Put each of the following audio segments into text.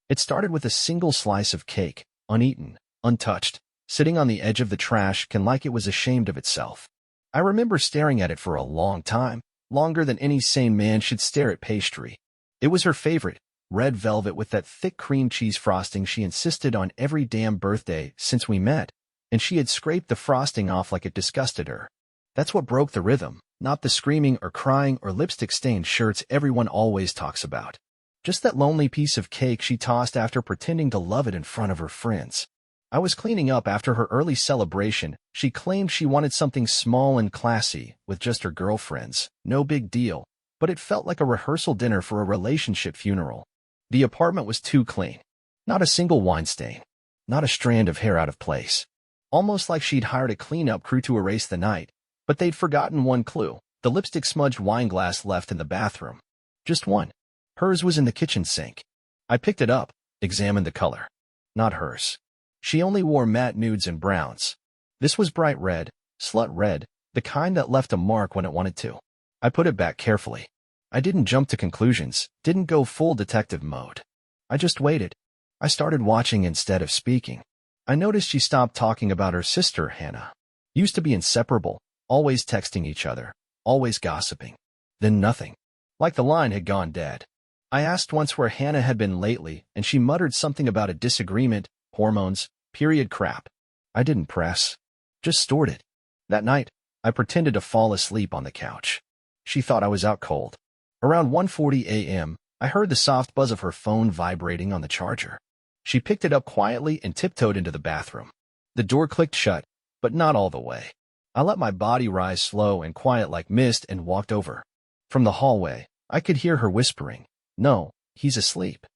It started with a single slice of cake, uneaten, untouched, sitting on the edge of the trash can like it was ashamed of itself. I remember staring at it for a long time, longer than any sane man should stare at pastry. It was her favorite, red velvet with that thick cream cheese frosting she insisted on every damn birthday since we met, and she had scraped the frosting off like it disgusted her. That's what broke the rhythm, not the screaming or crying or lipstick-stained shirts everyone always talks about. Just that lonely piece of cake she tossed after pretending to love it in front of her friends. I was cleaning up after her early celebration. She claimed she wanted something small and classy, with just her girlfriends. No big deal, but it felt like a rehearsal dinner for a relationship funeral. The apartment was too clean. Not a single wine stain. Not a strand of hair out of place. Almost like she'd hired a cleanup crew to erase the night. But they'd forgotten one clue, the lipstick-smudged wine glass left in the bathroom. Just one. Hers was in the kitchen sink. I picked it up, examined the color. Not hers. She only wore matte nudes and browns. This was bright red, slut red, the kind that left a mark when it wanted to. I put it back carefully. I didn't jump to conclusions, didn't go full detective mode. I just waited. I started watching instead of speaking. I noticed she stopped talking about her sister, Hannah. Used to be inseparable, always texting each other, always gossiping. Then nothing. Like the line had gone dead. I asked once where Hannah had been lately, and she muttered something about a disagreement, hormones, period crap. I didn't press. Just stored it. That night, I pretended to fall asleep on the couch. She thought I was out cold. Around 1:40 a.m., I heard the soft buzz of her phone vibrating on the charger. She picked it up quietly and tiptoed into the bathroom. The door clicked shut, but not all the way. I let my body rise slow and quiet like mist and walked over. From the hallway, I could hear her whispering, "No, he's asleep.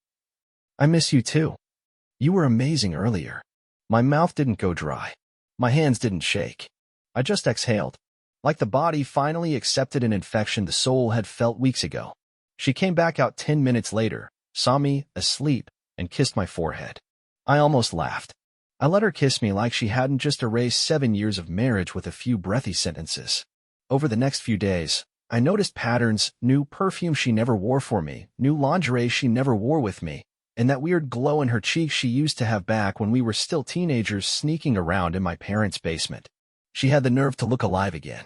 I miss you too. You were amazing earlier." My mouth didn't go dry. My hands didn't shake. I just exhaled. Like the body finally accepted an infection the soul had felt weeks ago. She came back out 10 minutes later, saw me, asleep, and kissed my forehead. I almost laughed. I let her kiss me like she hadn't just erased 7 years of marriage with a few breathy sentences. Over the next few days, I noticed patterns, new perfume she never wore for me, new lingerie she never wore with me, and that weird glow in her cheeks she used to have back when we were still teenagers sneaking around in my parents' basement. She had the nerve to look alive again.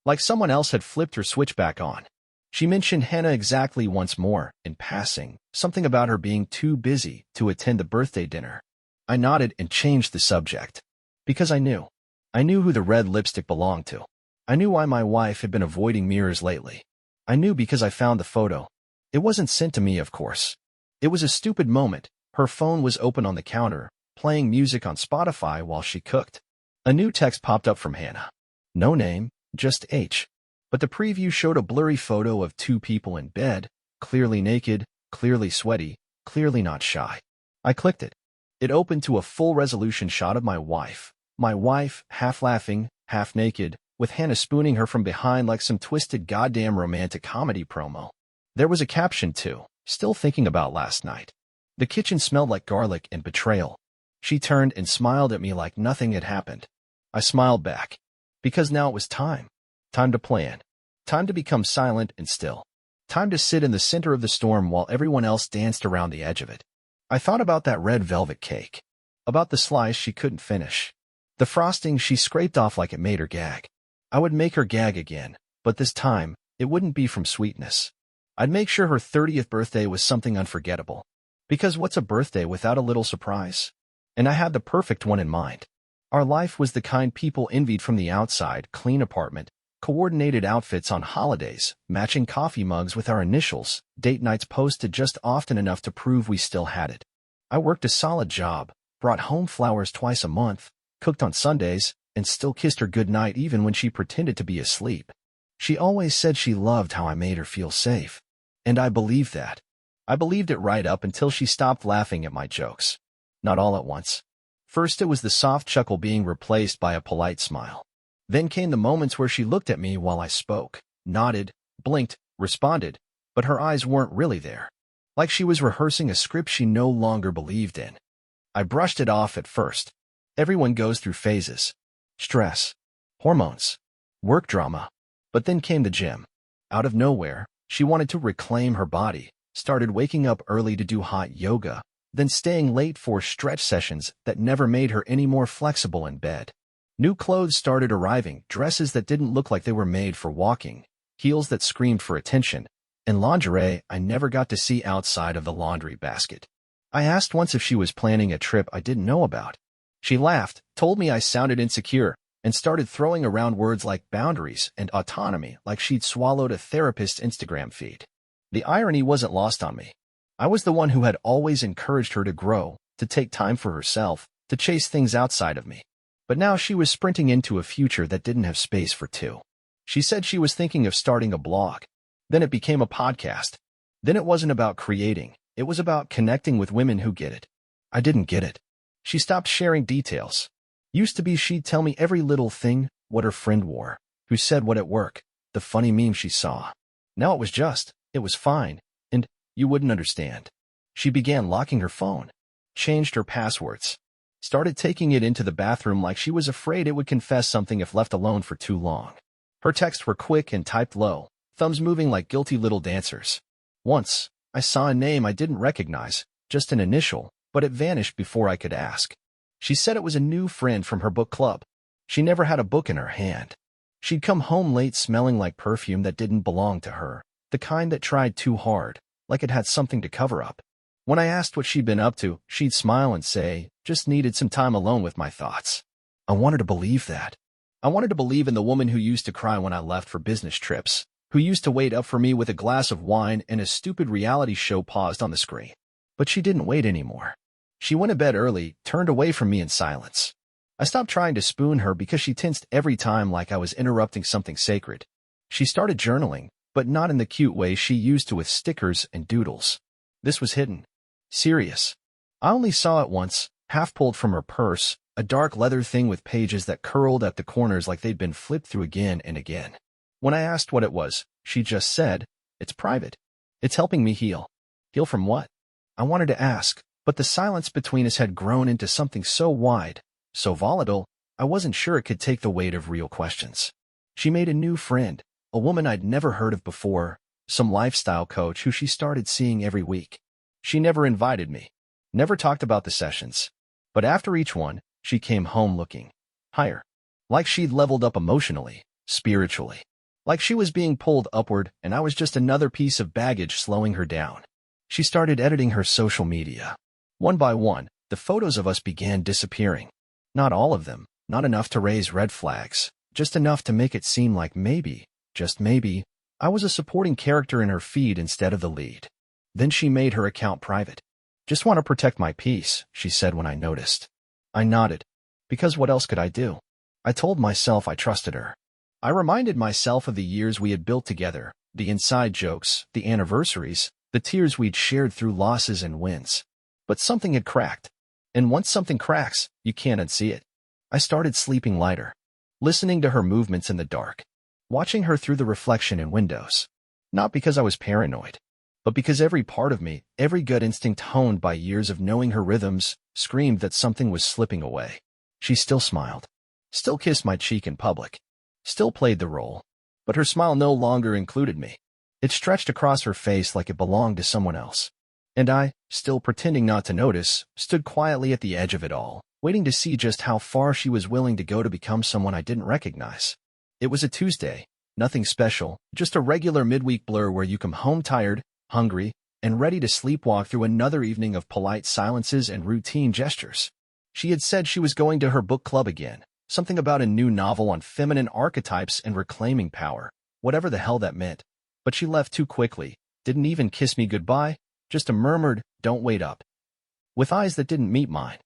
Like someone else had flipped her switch back on. She mentioned Hannah exactly once more, in passing, something about her being too busy to attend the birthday dinner. I nodded and changed the subject. Because I knew. I knew who the red lipstick belonged to. I knew why my wife had been avoiding mirrors lately. I knew because I found the photo. It wasn't sent to me, of course. It was a stupid moment. Her phone was open on the counter, playing music on Spotify while she cooked. A new text popped up from Hannah. No name, just H. But the preview showed a blurry photo of two people in bed, clearly naked, clearly sweaty, clearly not shy. I clicked it. It opened to a full-resolution shot of my wife, half laughing, half naked, with Hannah spooning her from behind like some twisted goddamn romantic comedy promo. There was a caption, too, still thinking about last night. The kitchen smelled like garlic and betrayal. She turned and smiled at me like nothing had happened. I smiled back. Because now it was time. Time to plan. Time to become silent and still. Time to sit in the center of the storm while everyone else danced around the edge of it. I thought about that red velvet cake. About the slice she couldn't finish. The frosting she scraped off like it made her gag. I would make her gag again, but this time, it wouldn't be from sweetness. I'd make sure her 30th birthday was something unforgettable. Because what's a birthday without a little surprise? And I had the perfect one in mind. Our life was the kind people envied from the outside, clean apartment, coordinated outfits on holidays, matching coffee mugs with our initials, date nights posted just often enough to prove we still had it. I worked a solid job, brought home flowers twice a month, cooked on Sundays, and still kissed her goodnight even when she pretended to be asleep. She always said she loved how I made her feel safe. And I believed that. I believed it right up until she stopped laughing at my jokes. Not all at once. First it was the soft chuckle being replaced by a polite smile. Then came the moments where she looked at me while I spoke, nodded, blinked, responded, but her eyes weren't really there. Like she was rehearsing a script she no longer believed in. I brushed it off at first. Everyone goes through phases. Stress. Hormones. Work drama. But then came the gym. Out of nowhere, she wanted to reclaim her body, started waking up early to do hot yoga, then staying late for stretch sessions that never made her any more flexible in bed. New clothes started arriving, dresses that didn't look like they were made for walking, heels that screamed for attention, and lingerie I never got to see outside of the laundry basket. I asked once if she was planning a trip I didn't know about. She laughed, told me I sounded insecure, and started throwing around words like boundaries and autonomy like she'd swallowed a therapist's Instagram feed. The irony wasn't lost on me. I was the one who had always encouraged her to grow, to take time for herself, to chase things outside of me. But now she was sprinting into a future that didn't have space for two. She said she was thinking of starting a blog. Then it became a podcast. Then it wasn't about creating. It was about connecting with women who get it. I didn't get it. She stopped sharing details. Used to be she'd tell me every little thing, what her friend wore, who said what at work, the funny meme she saw. Now it was fine, and you wouldn't understand. She began locking her phone, changed her passwords, started taking it into the bathroom like she was afraid it would confess something if left alone for too long. Her texts were quick and typed low, thumbs moving like guilty little dancers. Once, I saw a name I didn't recognize, just an initial, but it vanished before I could ask. She said it was a new friend from her book club. She never had a book in her hand. She'd come home late smelling like perfume that didn't belong to her, the kind that tried too hard, like it had something to cover up. When I asked what she'd been up to, she'd smile and say, just needed some time alone with my thoughts. I wanted to believe that. I wanted to believe in the woman who used to cry when I left for business trips, who used to wait up for me with a glass of wine and a stupid reality show paused on the screen. But she didn't wait anymore. She went to bed early, turned away from me in silence. I stopped trying to spoon her because she tensed every time like I was interrupting something sacred. She started journaling, but not in the cute way she used to with stickers and doodles. This was hidden. Serious. I only saw it once, half pulled from her purse, a dark leather thing with pages that curled at the corners like they'd been flipped through again and again. When I asked what it was, she just said, "It's private. It's helping me heal." Heal from what? I wanted to ask, but the silence between us had grown into something so wide, so volatile, I wasn't sure it could take the weight of real questions. She made a new friend, a woman I'd never heard of before, some lifestyle coach who she started seeing every week. She never invited me, never talked about the sessions. But after each one, she came home looking higher, like she'd leveled up emotionally, spiritually, like she was being pulled upward and I was just another piece of baggage slowing her down. She started editing her social media. One by one, the photos of us began disappearing. Not all of them, not enough to raise red flags, just enough to make it seem like maybe, just maybe, I was a supporting character in her feed instead of the lead. Then she made her account private. "Just want to protect my peace," she said when I noticed. I nodded. Because what else could I do? I told myself I trusted her. I reminded myself of the years we had built together, the inside jokes, the anniversaries, the tears we'd shared through losses and wins. But something had cracked. And once something cracks, you can't unsee it. I started sleeping lighter, listening to her movements in the dark, watching her through the reflection in windows. Not because I was paranoid, but because every part of me, every gut instinct honed by years of knowing her rhythms, screamed that something was slipping away. She still smiled, still kissed my cheek in public, still played the role, but her smile no longer included me. It stretched across her face like it belonged to someone else. And I, still pretending not to notice, stood quietly at the edge of it all, waiting to see just how far she was willing to go to become someone I didn't recognize. It was a Tuesday, nothing special, just a regular midweek blur where you come home tired, hungry, and ready to sleepwalk through another evening of polite silences and routine gestures. She had said she was going to her book club again, something about a new novel on feminine archetypes and reclaiming power, whatever the hell that meant. But she left too quickly, didn't even kiss me goodbye, just a murmured, "Don't wait up," with eyes that didn't meet mine.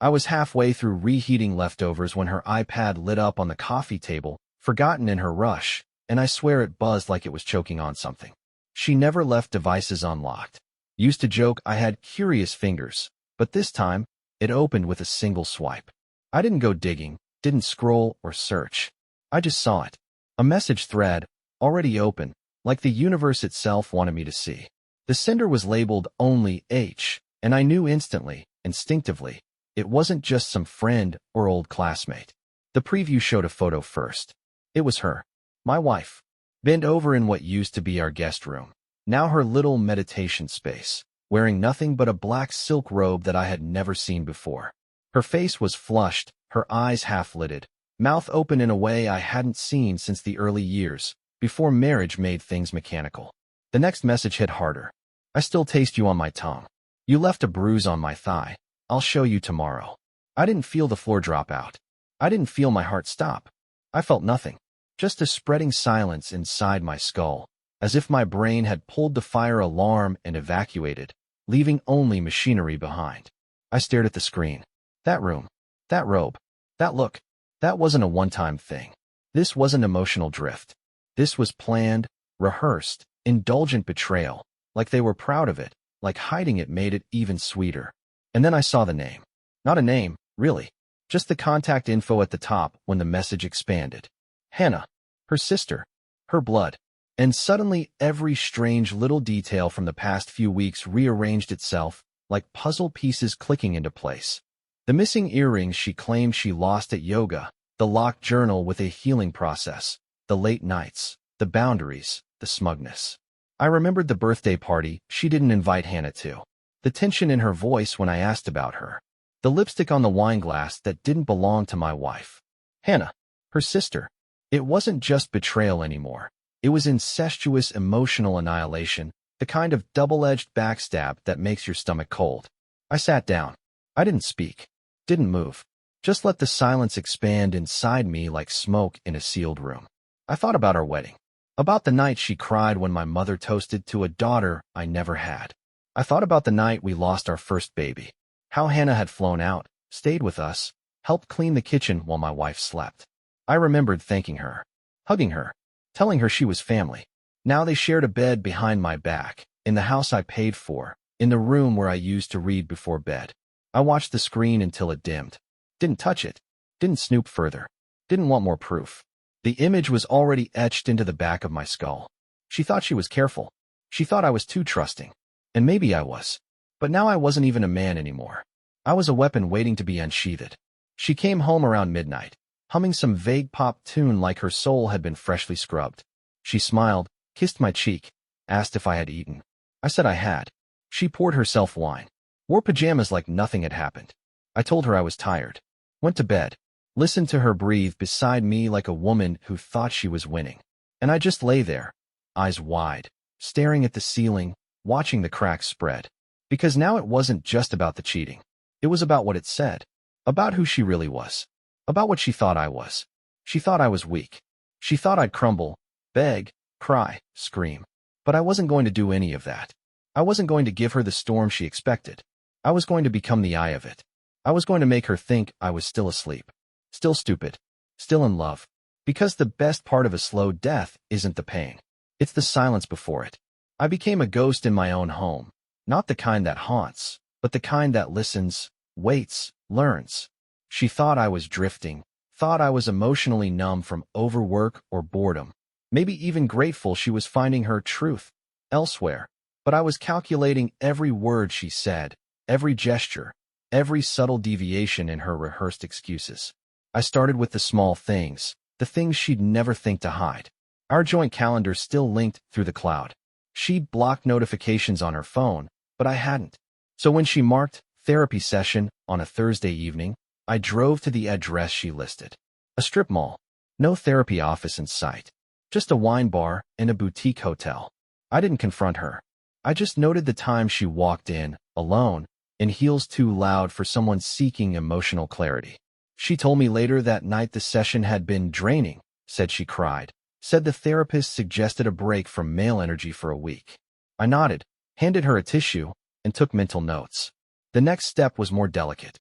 I was halfway through reheating leftovers when her iPad lit up on the coffee table, forgotten in her rush, and I swear it buzzed like it was choking on something. She never left devices unlocked. Used to joke I had curious fingers, but this time, it opened with a single swipe. I didn't go digging, didn't scroll or search. I just saw it. A message thread, already open, like the universe itself wanted me to see. The sender was labeled only H, and I knew instantly, instinctively, it wasn't just some friend or old classmate. The preview showed a photo first. It was her, my wife, bent over in what used to be our guest room, now her little meditation space, wearing nothing but a black silk robe that I had never seen before. Her face was flushed, her eyes half-lidded, mouth open in a way I hadn't seen since the early years, before marriage made things mechanical. The next message hit harder. I still taste you on my tongue. You left a bruise on my thigh. I'll show you tomorrow. I didn't feel the floor drop out. I didn't feel my heart stop. I felt nothing. Just a spreading silence inside my skull, as if my brain had pulled the fire alarm and evacuated, leaving only machinery behind. I stared at the screen. That room. That robe. That look. That wasn't a one-time thing. This wasn't emotional drift. This was planned, rehearsed, indulgent betrayal, like they were proud of it, like hiding it made it even sweeter. And then I saw the name. Not a name, really. Just the contact info at the top when the message expanded. Hannah. Her sister. Her blood. And suddenly every strange little detail from the past few weeks rearranged itself, like puzzle pieces clicking into place. The missing earrings she claimed she lost at yoga, the locked journal with a healing process, the late nights, the boundaries, the smugness. I remembered the birthday party she didn't invite Hannah to. The tension in her voice when I asked about her. The lipstick on the wine glass that didn't belong to my wife. Hannah. Her sister. It wasn't just betrayal anymore. It was incestuous emotional annihilation, the kind of double-edged backstab that makes your stomach cold. I sat down. I didn't speak. Didn't move. Just let the silence expand inside me like smoke in a sealed room. I thought about our wedding. About the night she cried when my mother toasted to a daughter I never had. I thought about the night we lost our first baby. How Hannah had flown out, stayed with us, helped clean the kitchen while my wife slept. I remembered thanking her, hugging her, telling her she was family. Now they shared a bed behind my back, in the house I paid for, in the room where I used to read before bed. I watched the screen until it dimmed. Didn't touch it. Didn't snoop further. Didn't want more proof. The image was already etched into the back of my skull. She thought she was careful. She thought I was too trusting. And maybe I was. But now I wasn't even a man anymore. I was a weapon waiting to be unsheathed. She came home around midnight, humming some vague pop tune like her soul had been freshly scrubbed. She smiled, kissed my cheek, asked if I had eaten. I said I had. She poured herself wine. Wore pajamas like nothing had happened. I told her I was tired. Went to bed. Listened to her breathe beside me like a woman who thought she was winning. And I just lay there, eyes wide, staring at the ceiling, watching the cracks spread. Because now it wasn't just about the cheating. It was about what it said. About who she really was. About what she thought I was. She thought I was weak. She thought I'd crumble, beg, cry, scream. But I wasn't going to do any of that. I wasn't going to give her the storm she expected. I was going to become the eye of it. I was going to make her think I was still asleep. Still stupid. Still in love. Because the best part of a slow death isn't the pain. It's the silence before it. I became a ghost in my own home. Not the kind that haunts, but the kind that listens, waits, learns. She thought I was drifting, thought I was emotionally numb from overwork or boredom, maybe even grateful she was finding her truth elsewhere. But I was calculating every word she said, every gesture, every subtle deviation in her rehearsed excuses. I started with the small things, the things she'd never think to hide. Our joint calendar still linked through the cloud. She'd blocked notifications on her phone, but I hadn't. So when she marked therapy session on a Thursday evening, I drove to the address she listed. A strip mall. No therapy office in sight. Just a wine bar and a boutique hotel. I didn't confront her. I just noted the time she walked in, alone, in heels too loud for someone seeking emotional clarity. She told me later that night the session had been draining, said she cried, said the therapist suggested a break from male energy for a week. I nodded, handed her a tissue, and took mental notes. The next step was more delicate.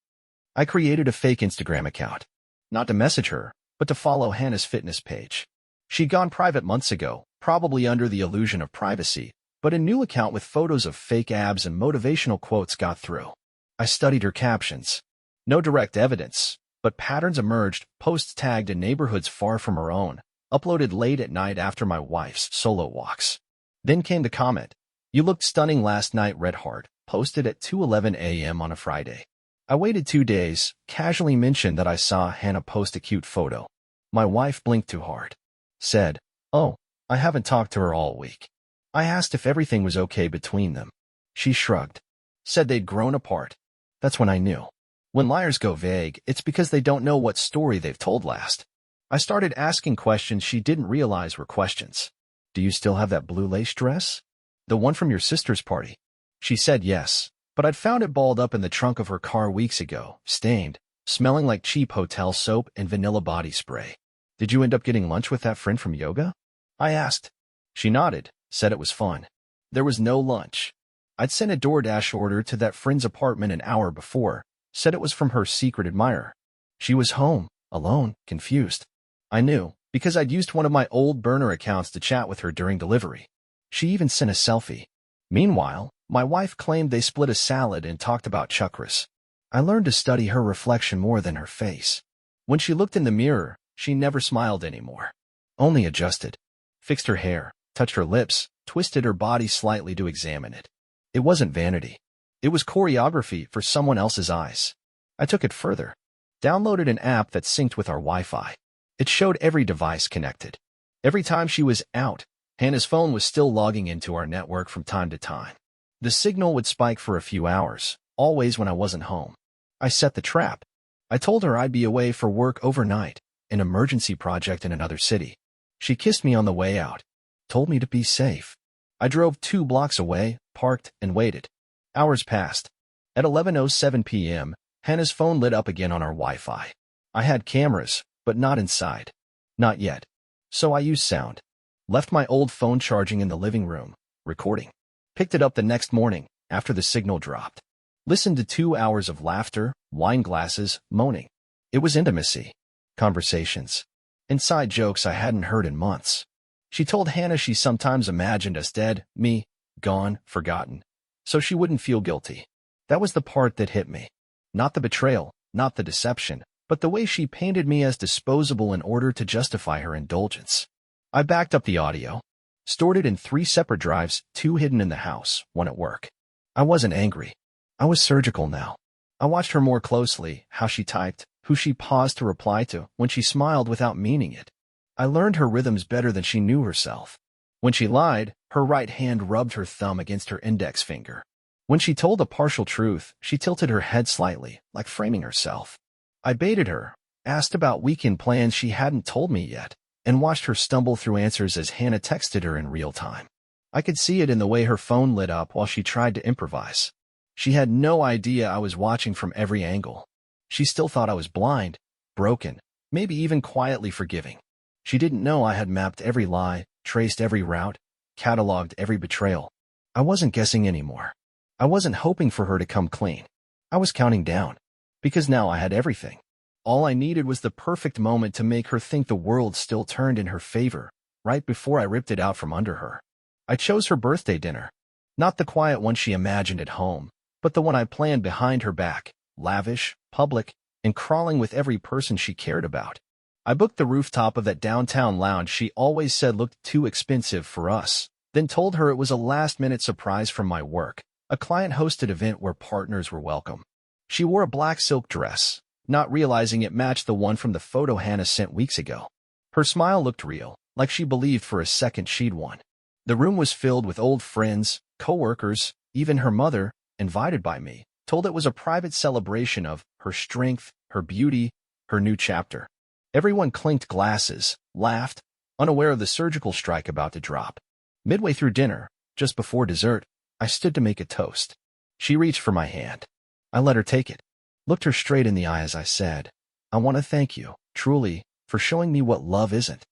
I created a fake Instagram account. Not to message her, but to follow Hannah's fitness page. She'd gone private months ago, probably under the illusion of privacy, but a new account with photos of fake abs and motivational quotes got through. I studied her captions. No direct evidence, but patterns emerged, posts tagged in neighborhoods far from her own, uploaded late at night after my wife's solo walks. Then came the comment, "You looked stunning last night, Red Heart," posted at 2:11 a.m. on a Friday. I waited 2 days, casually mentioned that I saw Hannah post a cute photo. My wife blinked too hard. Said, "Oh, I haven't talked to her all week." I asked if everything was okay between them. She shrugged, said they'd grown apart. That's when I knew. When liars go vague, it's because they don't know what story they've told last. I started asking questions she didn't realize were questions. Do you still have that blue lace dress? The one from your sister's party? She said yes, but I'd found it balled up in the trunk of her car weeks ago, stained, smelling like cheap hotel soap and vanilla body spray. Did you end up getting lunch with that friend from yoga? I asked. She nodded, said it was fun. There was no lunch. I'd sent a DoorDash order to that friend's apartment an hour before, said it was from her secret admirer. She was home, alone, confused. I knew, because I'd used one of my old burner accounts to chat with her during delivery. She even sent a selfie. Meanwhile, my wife claimed they split a salad and talked about chakras. I learned to study her reflection more than her face. When she looked in the mirror, she never smiled anymore. Only adjusted. Fixed her hair, touched her lips, twisted her body slightly to examine it. It wasn't vanity. It was choreography for someone else's eyes. I took it further. Downloaded an app that synced with our Wi-Fi. It showed every device connected. Every time she was out, Hannah's phone was still logging into our network from time to time. The signal would spike for a few hours, always when I wasn't home. I set the trap. I told her I'd be away for work overnight, an emergency project in another city. She kissed me on the way out, told me to be safe. I drove 2 blocks away, parked, and waited. Hours passed. At 11:07 p.m., Hannah's phone lit up again on our Wi-Fi. I had cameras, but not inside. Not yet. So I used sound. Left my old phone charging in the living room, recording. Picked it up the next morning, after the signal dropped. Listened to 2 hours of laughter, wine glasses, moaning. It was intimacy. Conversations. Inside jokes I hadn't heard in months. She told Hannah she sometimes imagined us dead, me, gone, forgotten, so she wouldn't feel guilty. That was the part that hit me. Not the betrayal, not the deception, but the way she painted me as disposable in order to justify her indulgence. I backed up the audio, stored it in 3 separate drives, 2 hidden in the house, 1 at work. I wasn't angry. I was surgical now. I watched her more closely, how she typed, who she paused to reply to, when she smiled without meaning it. I learned her rhythms better than she knew herself. When she lied, her right hand rubbed her thumb against her index finger. When she told a partial truth, she tilted her head slightly, like framing herself. I baited her, asked about weekend plans she hadn't told me yet, and watched her stumble through answers as Hannah texted her in real time. I could see it in the way her phone lit up while she tried to improvise. She had no idea I was watching from every angle. She still thought I was blind, broken, maybe even quietly forgiving. She didn't know I had mapped every lie, traced every route, cataloged every betrayal. I wasn't guessing anymore. I wasn't hoping for her to come clean. I was counting down. Because now I had everything. All I needed was the perfect moment to make her think the world still turned in her favor, right before I ripped it out from under her. I chose her birthday dinner. Not the quiet one she imagined at home, but the one I planned behind her back, lavish, public, and crawling with every person she cared about. I booked the rooftop of that downtown lounge she always said looked too expensive for us, then told her it was a last-minute surprise from my work, a client-hosted event where partners were welcome. She wore a black silk dress, not realizing it matched the one from the photo Hannah sent weeks ago. Her smile looked real, like she believed for a second she'd won. The room was filled with old friends, co-workers, even her mother, invited by me, told it was a private celebration of her strength, her beauty, her new chapter. Everyone clinked glasses, laughed, unaware of the surgical strike about to drop. Midway through dinner, just before dessert, I stood to make a toast. She reached for my hand. I let her take it. Looked her straight in the eye as I said, I want to thank you, truly, for showing me what love isn't.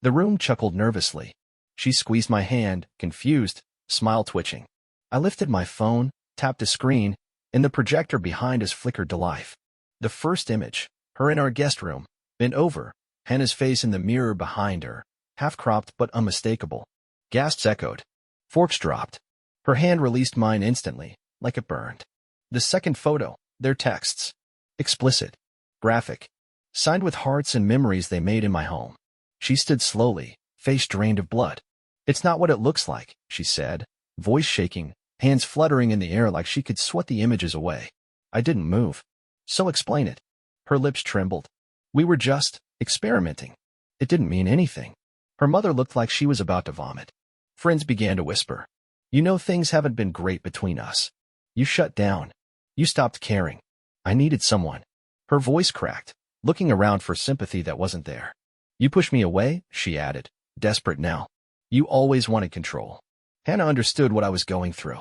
The room chuckled nervously. She squeezed my hand, confused, smile twitching. I lifted my phone, tapped a screen, and the projector behind us flickered to life. The first image, her in our guest room, bent over, Hannah's face in the mirror behind her, half-cropped but unmistakable. Gasps echoed. Forks dropped. Her hand released mine instantly, like it burned. The second photo, their texts. Explicit. Graphic. Signed with hearts and memories they made in my home. She stood slowly, face drained of blood. It's not what it looks like, she said, voice shaking, hands fluttering in the air like she could sweat the images away. I didn't move. So explain it. Her lips trembled. We were just experimenting. It didn't mean anything. Her mother looked like she was about to vomit. Friends began to whisper. You know things haven't been great between us. You shut down. You stopped caring. I needed someone. Her voice cracked, looking around for sympathy that wasn't there. You pushed me away, she added, desperate now. You always wanted control. Hannah understood what I was going through.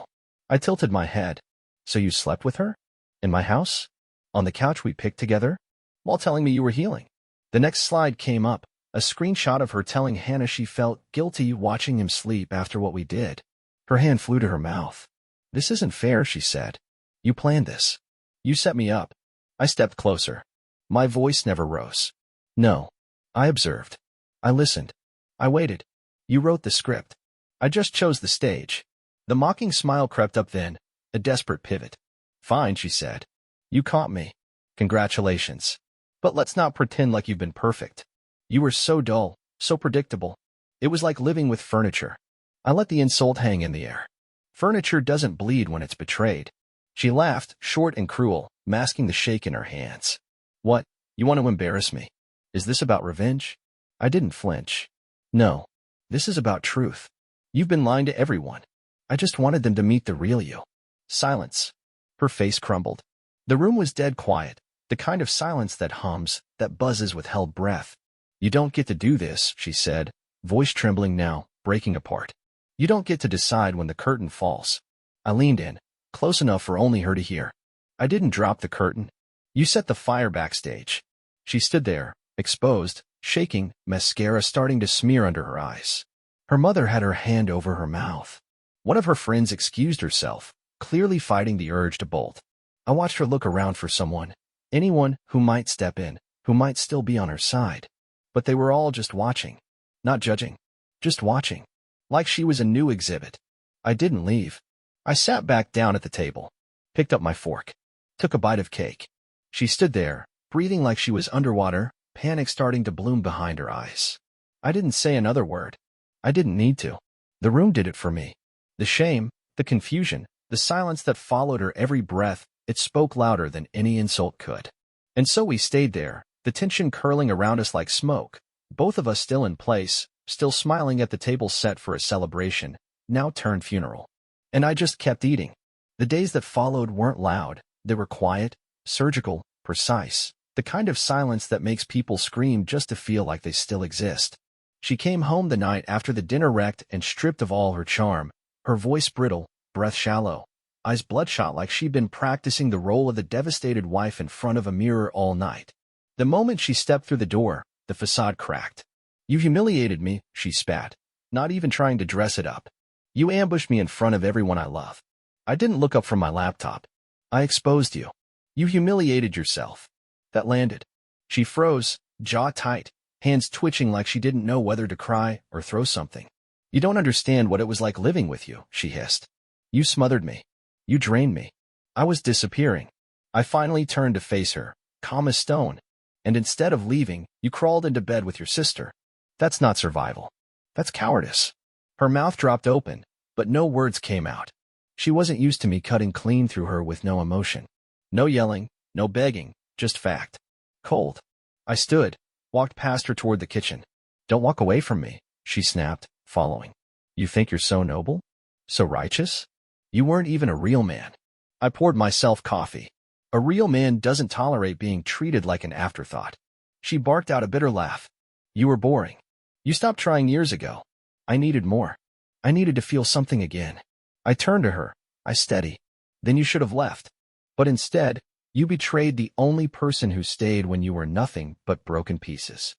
I tilted my head. So you slept with her? In my house? On the couch we picked together? While telling me you were healing. The next slide came up, a screenshot of her telling Hannah she felt guilty watching him sleep after what we did. Her hand flew to her mouth. This isn't fair, she said. You planned this. You set me up. I stepped closer. My voice never rose. No. I observed. I listened. I waited. You wrote the script. I just chose the stage. The mocking smile crept up then, a desperate pivot. Fine, she said. You caught me. Congratulations. But let's not pretend like you've been perfect. You were so dull, so predictable. It was like living with furniture. I let the insult hang in the air. Furniture doesn't bleed when it's betrayed. She laughed, short and cruel, masking the shake in her hands. What? You want to embarrass me? Is this about revenge? I didn't flinch. No. This is about truth. You've been lying to everyone. I just wanted them to meet the real you. Silence. Her face crumbled. The room was dead quiet, the kind of silence that hums, that buzzes with held breath. You don't get to do this, she said, voice trembling now, breaking apart. You don't get to decide when the curtain falls. I leaned in, close enough for only her to hear. I didn't drop the curtain. You set the fire backstage. She stood there, exposed, shaking, mascara starting to smear under her eyes. Her mother had her hand over her mouth. One of her friends excused herself, clearly fighting the urge to bolt. I watched her look around for someone, anyone who might step in, who might still be on her side. But they were all just watching. Not judging. Just watching. Like she was a new exhibit. I didn't leave. I sat back down at the table, picked up my fork, took a bite of cake. She stood there, breathing like she was underwater, panic starting to bloom behind her eyes. I didn't say another word. I didn't need to. The room did it for me. The shame, the confusion, the silence that followed her every breath, it spoke louder than any insult could. And so we stayed there, the tension curling around us like smoke, both of us still in place, still smiling at the table set for a celebration, now turned funeral. And I just kept eating. The days that followed weren't loud. They were quiet, surgical, precise, the kind of silence that makes people scream just to feel like they still exist. She came home the night after the dinner wrecked and stripped of all her charm, her voice brittle, breath shallow, eyes bloodshot like she'd been practicing the role of the devastated wife in front of a mirror all night. The moment she stepped through the door, the facade cracked. You humiliated me, she spat, not even trying to dress it up. You ambushed me in front of everyone I love. I didn't look up from my laptop. I exposed you. You humiliated yourself. That landed. She froze, jaw tight, hands twitching like she didn't know whether to cry or throw something. You don't understand what it was like living with you, she hissed. You smothered me. You drained me. I was disappearing. I finally turned to face her, calm as stone. And instead of leaving, you crawled into bed with your sister. That's not survival. That's cowardice. Her mouth dropped open, but no words came out. She wasn't used to me cutting clean through her with no emotion. No yelling, no begging, just fact. Cold. I stood, walked past her toward the kitchen. Don't walk away from me, she snapped, following. You think you're so noble? So righteous? You weren't even a real man. I poured myself coffee. A real man doesn't tolerate being treated like an afterthought. She barked out a bitter laugh. You were boring. You stopped trying years ago. I needed more. I needed to feel something again. I turned to her. I steady. Then you should have left. But instead, you betrayed the only person who stayed when you were nothing but broken pieces.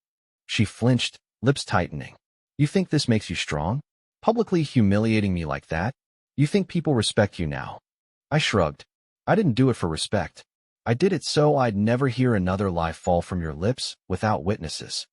She flinched, lips tightening. You think this makes you strong? Publicly humiliating me like that? You think people respect you now? I shrugged. I didn't do it for respect. I did it so I'd never hear another lie fall from your lips without witnesses.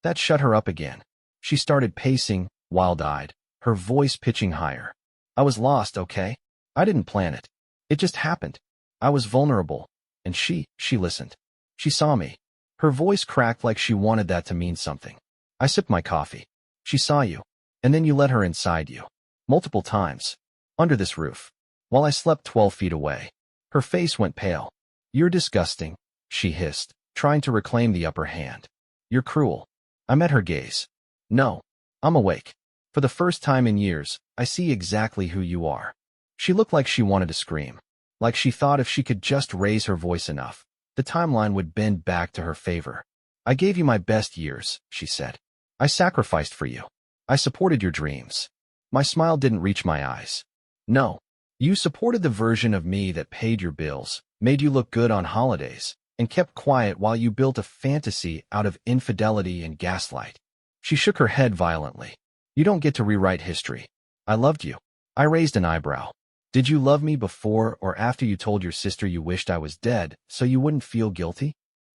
That shut her up again. She started pacing, wild-eyed, her voice pitching higher. I was lost, okay? I didn't plan it. It just happened. I was vulnerable. And she listened. She saw me. Her voice cracked like she wanted that to mean something. I sipped my coffee. She saw you. And then you let her inside you. Multiple times. Under this roof. While I slept 12 feet away. Her face went pale. You're disgusting, she hissed, trying to reclaim the upper hand. You're cruel. I met her gaze. No. I'm awake. For the first time in years, I see exactly who you are. She looked like she wanted to scream. Like she thought if she could just raise her voice enough, the timeline would bend back to her favor. I gave you my best years, she said. I sacrificed for you. I supported your dreams. My smile didn't reach my eyes. No. You supported the version of me that paid your bills, made you look good on holidays, and kept quiet while you built a fantasy out of infidelity and gaslight. She shook her head violently. You don't get to rewrite history. I loved you. I raised an eyebrow. Did you love me before or after you told your sister you wished I was dead so you wouldn't feel guilty?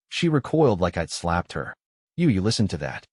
She recoiled like I'd slapped her. You listened to that.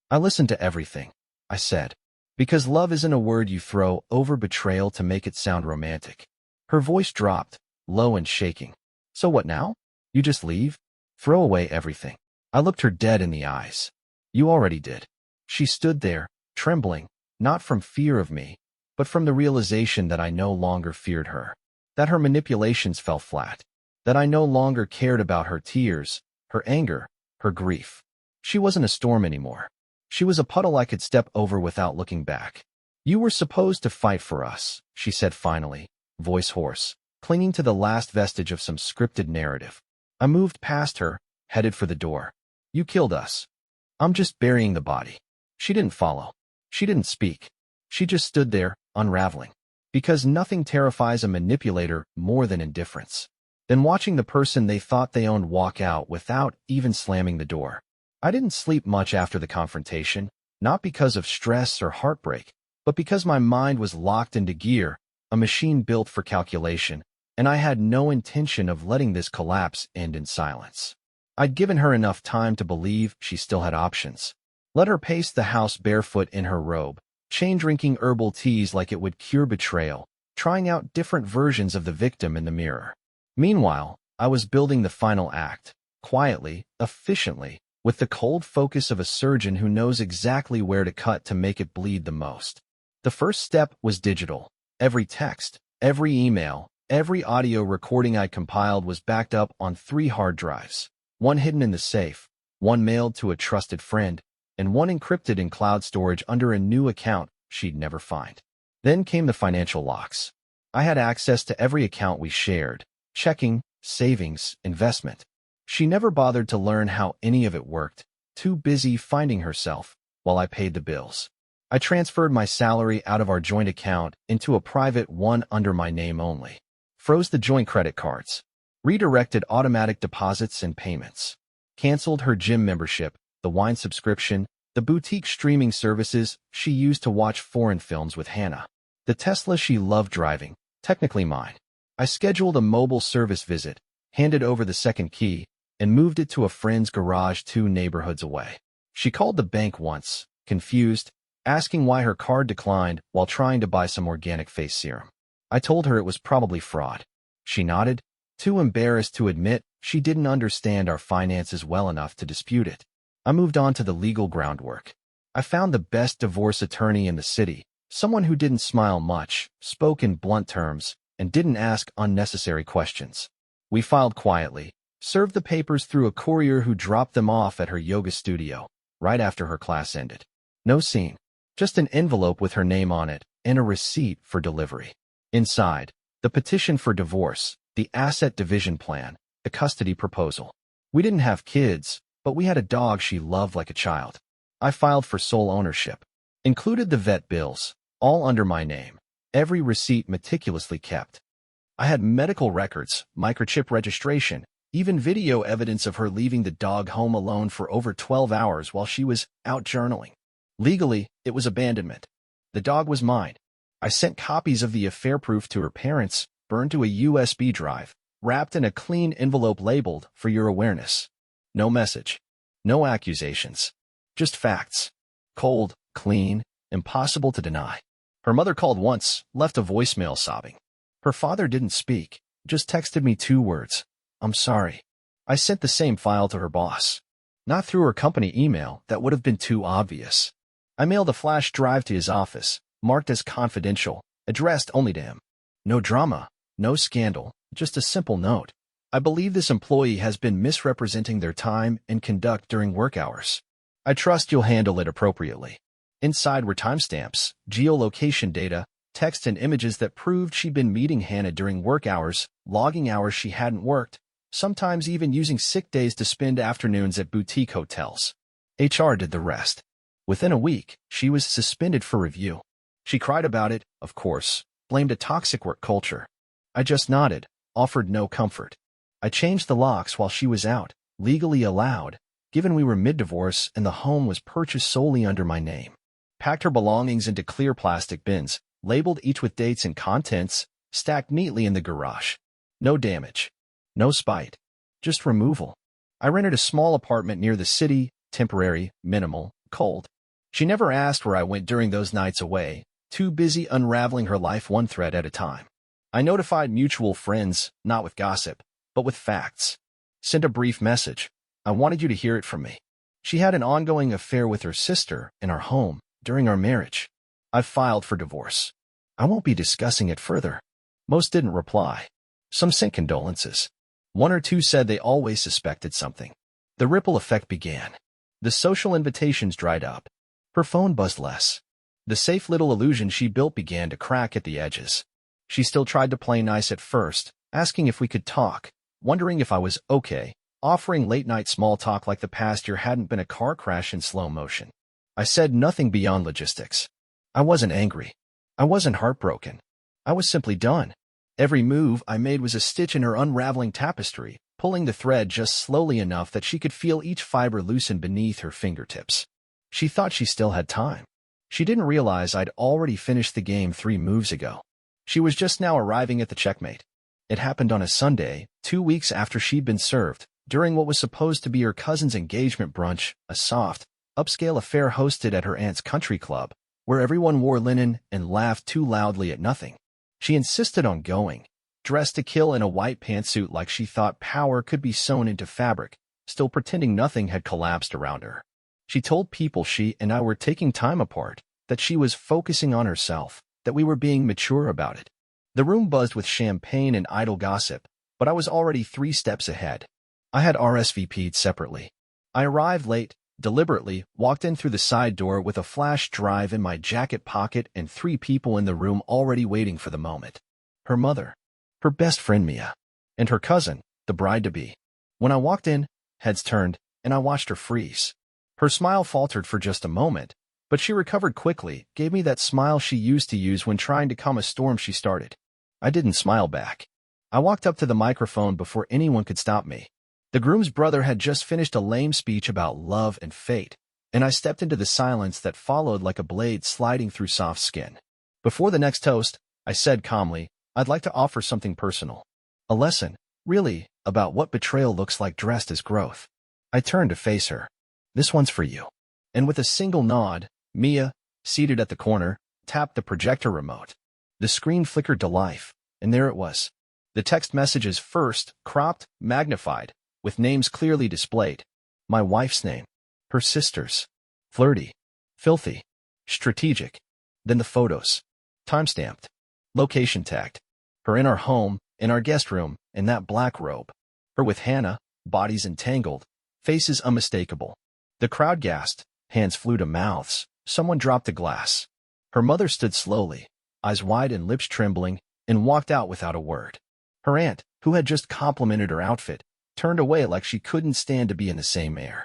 I listened to everything, I said. Because love isn't a word you throw over betrayal to make it sound romantic. Her voice dropped, low and shaking. So what now? You just leave? Throw away everything. I looked her dead in the eyes. You already did. She stood there, trembling, not from fear of me, but from the realization that I no longer feared her, that her manipulations fell flat, that I no longer cared about her tears, her anger, her grief. She wasn't a storm anymore. She was a puddle I could step over without looking back. You were supposed to fight for us, she said finally, voice hoarse, clinging to the last vestige of some scripted narrative. I moved past her, headed for the door. You killed us. I'm just burying the body. She didn't follow. She didn't speak. She just stood there, unraveling. Because nothing terrifies a manipulator more than indifference. Then watching the person they thought they owned walk out without even slamming the door. I didn't sleep much after the confrontation, not because of stress or heartbreak, but because my mind was locked into gear, a machine built for calculation, and I had no intention of letting this collapse end in silence. I'd given her enough time to believe she still had options. Let her pace the house barefoot in her robe, chain-drinking herbal teas like it would cure betrayal, trying out different versions of the victim in the mirror. Meanwhile, I was building the final act, quietly, efficiently, with the cold focus of a surgeon who knows exactly where to cut to make it bleed the most. The first step was digital. Every text, every email, every audio recording I compiled was backed up on 3 hard drives, one hidden in the safe, one mailed to a trusted friend, and one encrypted in cloud storage under a new account she'd never find. Then came the financial locks. I had access to every account we shared, checking, savings, investment. She never bothered to learn how any of it worked, too busy finding herself, while I paid the bills. I transferred my salary out of our joint account into a private one under my name only. Froze the joint credit cards. Redirected automatic deposits and payments. Canceled her gym membership, the wine subscription, the boutique streaming services she used to watch foreign films with Hannah. The Tesla she loved driving, technically mine. I scheduled a mobile service visit, handed over the second key, and moved it to a friend's garage 2 neighborhoods away. She called the bank once, confused, asking why her card declined while trying to buy some organic face serum. I told her it was probably fraud. She nodded, too embarrassed to admit she didn't understand our finances well enough to dispute it. I moved on to the legal groundwork. I found the best divorce attorney in the city, someone who didn't smile much, spoke in blunt terms, and didn't ask unnecessary questions. We filed quietly, served the papers through a courier who dropped them off at her yoga studio, right after her class ended. No scene, just an envelope with her name on it, and a receipt for delivery. Inside, the petition for divorce, the asset division plan, the custody proposal. We didn't have kids, but we had a dog she loved like a child. I filed for sole ownership. Included the vet bills, all under my name, every receipt meticulously kept. I had medical records, microchip registration, even video evidence of her leaving the dog home alone for over 12 hours while she was out journaling. Legally, it was abandonment. The dog was mine. I sent copies of the affair proof to her parents, burned to a USB drive, wrapped in a clean envelope labeled "For your awareness." No message. No accusations. Just facts. Cold, clean, impossible to deny. Her mother called once, left a voicemail sobbing. Her father didn't speak, just texted me 2 words. I'm sorry. I sent the same file to her boss. Not through her company email, that would have been too obvious. I mailed a flash drive to his office, marked as confidential, addressed only to him. No drama, no scandal, just a simple note. I believe this employee has been misrepresenting their time and conduct during work hours. I trust you'll handle it appropriately. Inside were timestamps, geolocation data, text and images that proved she'd been meeting Hannah during work hours, logging hours she hadn't worked, sometimes even using sick days to spend afternoons at boutique hotels. HR did the rest. Within a week, she was suspended for review. She cried about it, of course, blamed a toxic work culture. I just nodded, offered no comfort. I changed the locks while she was out, legally allowed, given we were mid-divorce and the home was purchased solely under my name. Packed her belongings into clear plastic bins, labeled each with dates and contents, stacked neatly in the garage. No damage. No spite. Just removal. I rented a small apartment near the city, temporary, minimal, cold. She never asked where I went during those nights away, too busy unraveling her life one thread at a time. I notified mutual friends, not with gossip, but with facts. Sent a brief message. I wanted you to hear it from me. She had an ongoing affair with her sister in our home during our marriage. I've filed for divorce. I won't be discussing it further. Most didn't reply. Some sent condolences. One or two said they always suspected something. The ripple effect began. The social invitations dried up. Her phone buzzed less. The safe little illusion she built began to crack at the edges. She still tried to play nice at first, asking if we could talk, wondering if I was okay, offering late-night small talk like the past year hadn't been a car crash in slow motion. I said nothing beyond logistics. I wasn't angry. I wasn't heartbroken. I was simply done. Every move I made was a stitch in her unraveling tapestry, pulling the thread just slowly enough that she could feel each fiber loosen beneath her fingertips. She thought she still had time. She didn't realize I'd already finished the game 3 moves ago. She was just now arriving at the checkmate. It happened on a Sunday, 2 weeks after she'd been served, during what was supposed to be her cousin's engagement brunch, a soft, upscale affair hosted at her aunt's country club, where everyone wore linen and laughed too loudly at nothing. She insisted on going, dressed to kill in a white pantsuit like she thought power could be sewn into fabric, still pretending nothing had collapsed around her. She told people she and I were taking time apart, that she was focusing on herself, that we were being mature about it. The room buzzed with champagne and idle gossip, but I was already 3 steps ahead. I had RSVP'd separately. I arrived late, deliberately, walked in through the side door with a flash drive in my jacket pocket and 3 people in the room already waiting for the moment. Her mother, her best friend Mia, and her cousin, the bride-to-be. When I walked in, heads turned, and I watched her freeze. Her smile faltered for just a moment, but she recovered quickly, gave me that smile she used to use when trying to calm a storm she started. I didn't smile back. I walked up to the microphone before anyone could stop me. The groom's brother had just finished a lame speech about love and fate, and I stepped into the silence that followed like a blade sliding through soft skin. Before the next toast, I said calmly, I'd like to offer something personal. A lesson, really, about what betrayal looks like dressed as growth. I turned to face her. This one's for you. And with a single nod, Mia, seated at the corner, tapped the projector remote. The screen flickered to life, and there it was. The text messages first, cropped, magnified, with names clearly displayed. My wife's name. Her sister's. Flirty. Filthy. Strategic. Then the photos. Timestamped. Location tagged. Her in our home, in our guest room, in that black robe. Her with Hannah, bodies entangled, faces unmistakable. The crowd gasped, hands flew to mouths, someone dropped a glass. Her mother stood slowly, eyes wide and lips trembling, and walked out without a word. Her aunt, who had just complimented her outfit, turned away like she couldn't stand to be in the same air.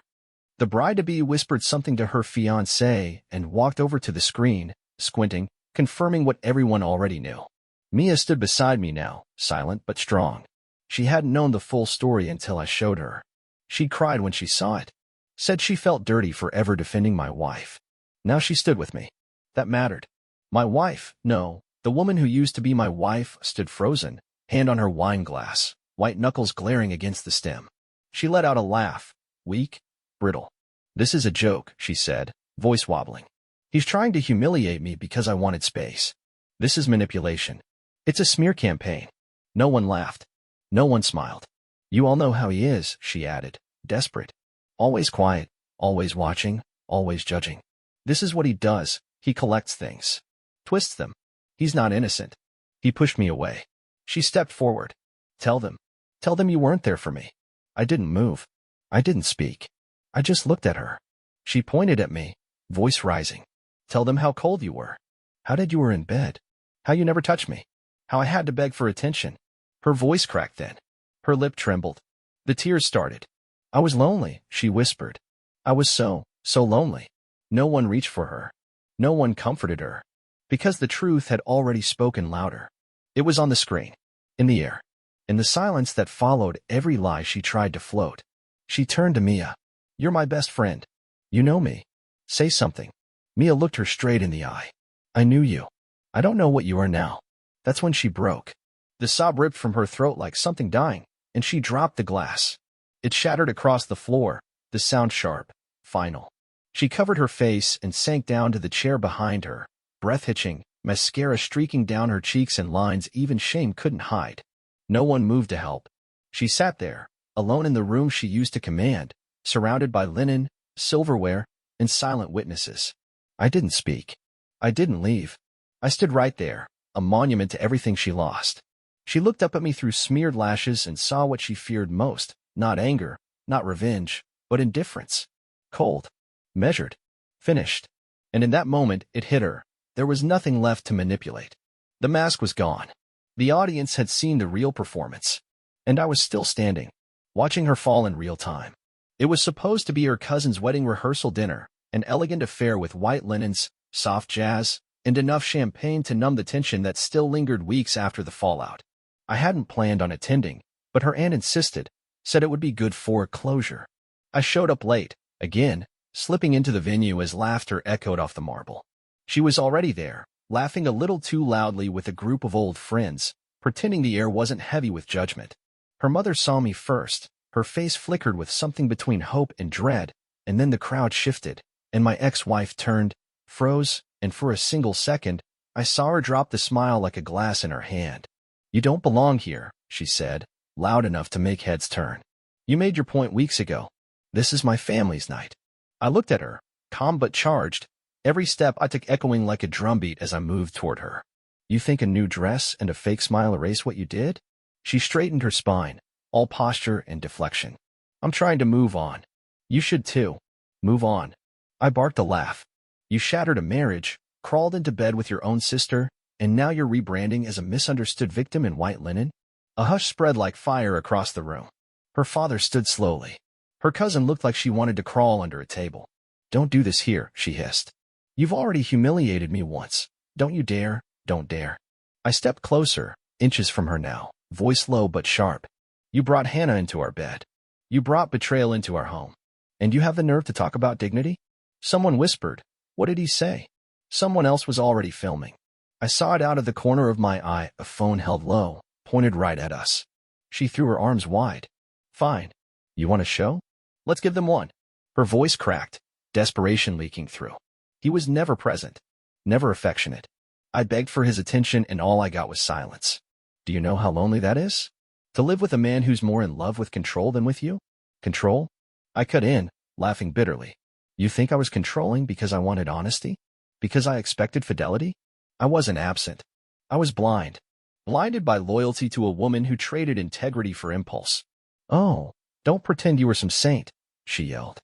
The bride-to-be whispered something to her fiancé and walked over to the screen, squinting, confirming what everyone already knew. Mia stood beside me now, silent but strong. She hadn't known the full story until I showed her. She cried when she saw it. Said she felt dirty for ever defending my wife. Now she stood with me. That mattered. My wife, no, the woman who used to be my wife, stood frozen, hand on her wine glass, white knuckles glaring against the stem. She let out a laugh, weak, brittle. This is a joke, she said, voice wobbling. He's trying to humiliate me because I wanted space. This is manipulation. It's a smear campaign. No one laughed. No one smiled. You all know how he is, she added, desperate. Always quiet, always watching, always judging. This is what he does. He collects things. Twists them. He's not innocent. He pushed me away. She stepped forward. Tell them. Tell them you weren't there for me. I didn't move. I didn't speak. I just looked at her. She pointed at me, voice rising. Tell them how cold you were. How did you were in bed. How you never touched me. How I had to beg for attention. Her voice cracked then. Her lip trembled. The tears started. I was lonely, she whispered. I was so lonely. No one reached for her. No one comforted her. Because the truth had already spoken louder. It was on the screen. In the air. In the silence that followed every lie she tried to float. She turned to Mia. You're my best friend. You know me. Say something. Mia looked her straight in the eye. I knew you. I don't know what you are now. That's when she broke. The sob ripped from her throat like something dying, and she dropped the glass. It shattered across the floor, the sound sharp, final. She covered her face and sank down to the chair behind her, breath hitching, mascara streaking down her cheeks in lines even shame couldn't hide. No one moved to help. She sat there, alone in the room she used to command, surrounded by linen, silverware, and silent witnesses. I didn't speak. I didn't leave. I stood right there, a monument to everything she lost. She looked up at me through smeared lashes and saw what she feared most, not anger, not revenge, but indifference. Cold. Measured. Finished. And in that moment, it hit her. There was nothing left to manipulate. The mask was gone. The audience had seen the real performance. And I was still standing, watching her fall in real time. It was supposed to be her cousin's wedding rehearsal dinner, an elegant affair with white linens, soft jazz, and enough champagne to numb the tension that still lingered weeks after the fallout. I hadn't planned on attending, but her aunt insisted, said it would be good for closure. I showed up late, again, slipping into the venue as laughter echoed off the marble. She was already there, laughing a little too loudly with a group of old friends, pretending the air wasn't heavy with judgment. Her mother saw me first. Her face flickered with something between hope and dread, and then the crowd shifted, and my ex-wife turned, froze, and for a single second, I saw her drop the smile like a glass in her hand. You don't belong here, she said, loud enough to make heads turn. You made your point weeks ago. This is my family's night. I looked at her, calm but charged, every step I took echoing like a drumbeat as I moved toward her. You think a new dress and a fake smile erase what you did? She straightened her spine, all posture and deflection. I'm trying to move on. You should too. Move on. I barked a laugh. You shattered a marriage, crawled into bed with your own sister, and now you're rebranding as a misunderstood victim in white linen? A hush spread like fire across the room. Her father stood slowly. Her cousin looked like she wanted to crawl under a table. Don't do this here, she hissed. You've already humiliated me once. Don't you dare, don't dare. I stepped closer, inches from her now, voice low but sharp. You brought Hannah into our bed. You brought betrayal into our home. And you have the nerve to talk about dignity? Someone whispered. What did he say? Someone else was already filming. I saw it out of the corner of my eye, a phone held low, pointed right at us. She threw her arms wide. Fine. You want a show? Let's give them one. Her voice cracked, desperation leaking through. He was never present, never affectionate. I begged for his attention and all I got was silence. Do you know how lonely that is? To live with a man who's more in love with control than with you? Control? I cut in, laughing bitterly. You think I was controlling because I wanted honesty? Because I expected fidelity? I wasn't absent. I was blind. Blinded by loyalty to a woman who traded integrity for impulse. Oh, don't pretend you were some saint, she yelled.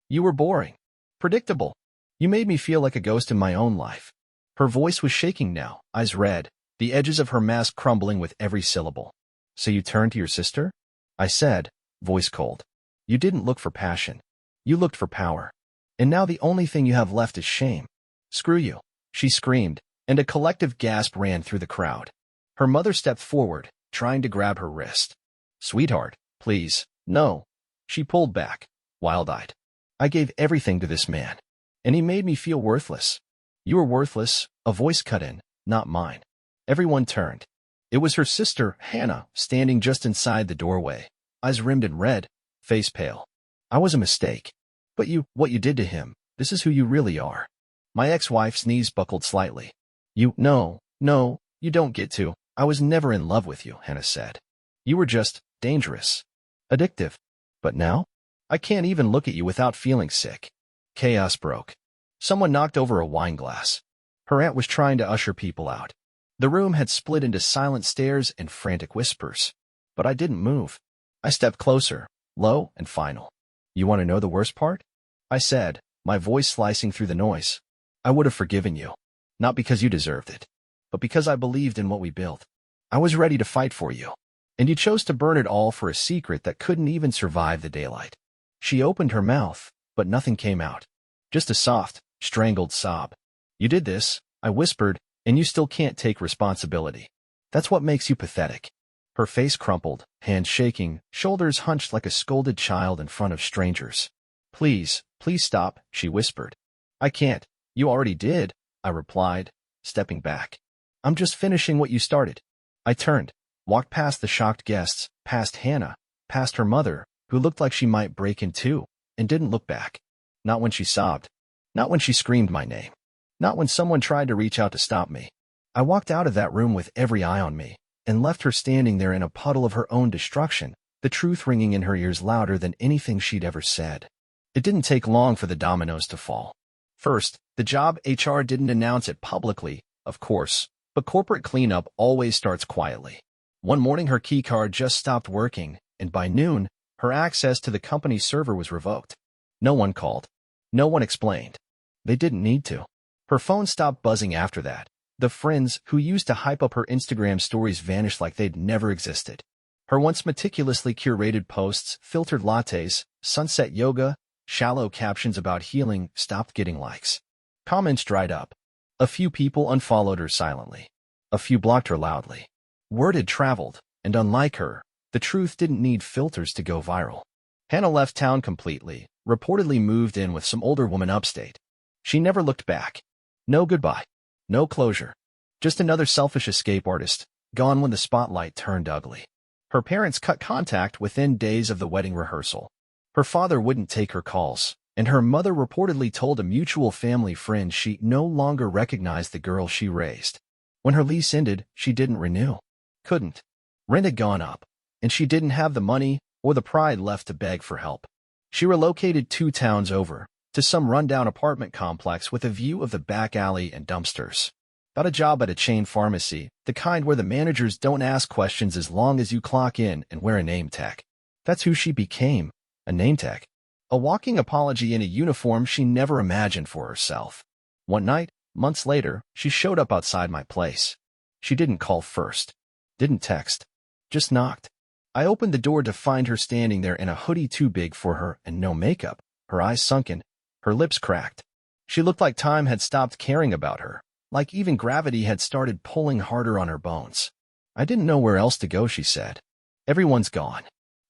You were boring. Predictable. You made me feel like a ghost in my own life. Her voice was shaking now, eyes red, the edges of her mask crumbling with every syllable. So you turned to your sister? I said, voice cold. You didn't look for passion. You looked for power. And now the only thing you have left is shame. Screw you, she screamed, and a collective gasp ran through the crowd. Her mother stepped forward, trying to grab her wrist. Sweetheart, please, no. She pulled back, wild-eyed. I gave everything to this man, and he made me feel worthless. You were worthless, a voice cut in, not mine. Everyone turned. It was her sister, Hannah, standing just inside the doorway, eyes rimmed in red, face pale. I was a mistake. But what you did to him, this is who you really are. My ex-wife's knees buckled slightly. No, you don't get to. I was never in love with you, Hannah said. You were just dangerous. Addictive. But now? I can't even look at you without feeling sick. Chaos broke. Someone knocked over a wine glass. Her aunt was trying to usher people out. The room had split into silent stares and frantic whispers. But I didn't move. I stepped closer, low and final. You want to know the worst part? I said, my voice slicing through the noise. I would have forgiven you. Not because you deserved it, but because I believed in what we built. I was ready to fight for you. And you chose to burn it all for a secret that couldn't even survive the daylight. She opened her mouth, but nothing came out. Just a soft, strangled sob. You did this, I whispered, and you still can't take responsibility. That's what makes you pathetic. Her face crumpled, hands shaking, shoulders hunched like a scolded child in front of strangers. Please, please stop, she whispered. I can't. You already did, I replied, stepping back. I'm just finishing what you started. I turned, walked past the shocked guests, past Hannah, past her mother, who looked like she might break in two, and didn't look back. Not when she sobbed. Not when she screamed my name. Not when someone tried to reach out to stop me. I walked out of that room with every eye on me, and left her standing there in a puddle of her own destruction, the truth ringing in her ears louder than anything she'd ever said. It didn't take long for the dominoes to fall. First, the job HR didn't announce it publicly, of course, but corporate cleanup always starts quietly. One morning her keycard just stopped working, and by noon, her access to the company's server was revoked. No one called. No one explained. They didn't need to. Her phone stopped buzzing after that. The friends who used to hype up her Instagram stories vanished like they'd never existed. Her once meticulously curated posts, filtered lattes, sunset yoga, shallow captions about healing stopped getting likes. Comments dried up. A few people unfollowed her silently. A few blocked her loudly. Word had traveled, and unlike her, the truth didn't need filters to go viral. Hannah left town completely, reportedly moved in with some older woman upstate. She never looked back. No goodbye. No closure. Just another selfish escape artist, gone when the spotlight turned ugly. Her parents cut contact within days of the wedding rehearsal. Her father wouldn't take her calls, and her mother reportedly told a mutual family friend she no longer recognized the girl she raised. When her lease ended, she didn't renew. Couldn't. Rent had gone up, and she didn't have the money or the pride left to beg for help. She relocated 2 towns over, to some rundown apartment complex with a view of the back alley and dumpsters. Got a job at a chain pharmacy, the kind where the managers don't ask questions as long as you clock in and wear a name tag. That's who she became, a name tag. A walking apology in a uniform she never imagined for herself. One night, months later, she showed up outside my place. She didn't call first. Didn't text. Just knocked. I opened the door to find her standing there in a hoodie too big for her and no makeup, her eyes sunken, her lips cracked. She looked like time had stopped caring about her, like even gravity had started pulling harder on her bones. I didn't know where else to go, she said. Everyone's gone.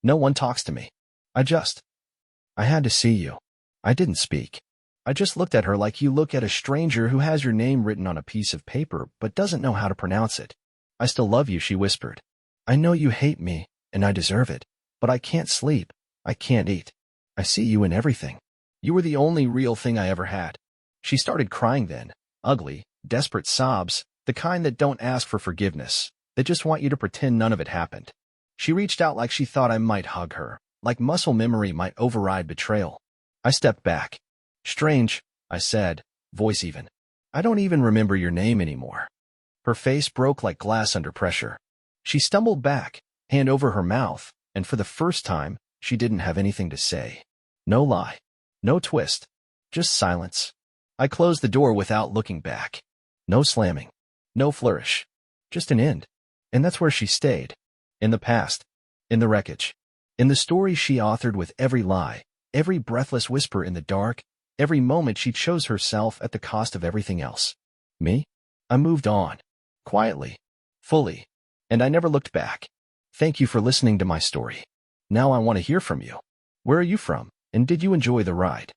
No one talks to me. I had to see you. I didn't speak. I just looked at her like you look at a stranger who has your name written on a piece of paper but doesn't know how to pronounce it. I still love you, she whispered. I know you hate me, and I deserve it, but I can't sleep. I can't eat. I see you in everything. You were the only real thing I ever had. She started crying then, ugly, desperate sobs, the kind that don't ask for forgiveness, that just want you to pretend none of it happened. She reached out like she thought I might hug her, like muscle memory might override betrayal. I stepped back. Strange, I said, voice even. I don't even remember your name anymore. Her face broke like glass under pressure. She stumbled back, hand over her mouth, and for the first time, she didn't have anything to say. No lie. No twist. Just silence. I closed the door without looking back. No slamming. No flourish. Just an end. And that's where she stayed. In the past. In the wreckage. In the story she authored with every lie, every breathless whisper in the dark, every moment she chose herself at the cost of everything else. Me? I moved on. Quietly. Fully. And I never looked back. Thank you for listening to my story. Now I want to hear from you. Where are you from, and did you enjoy the ride?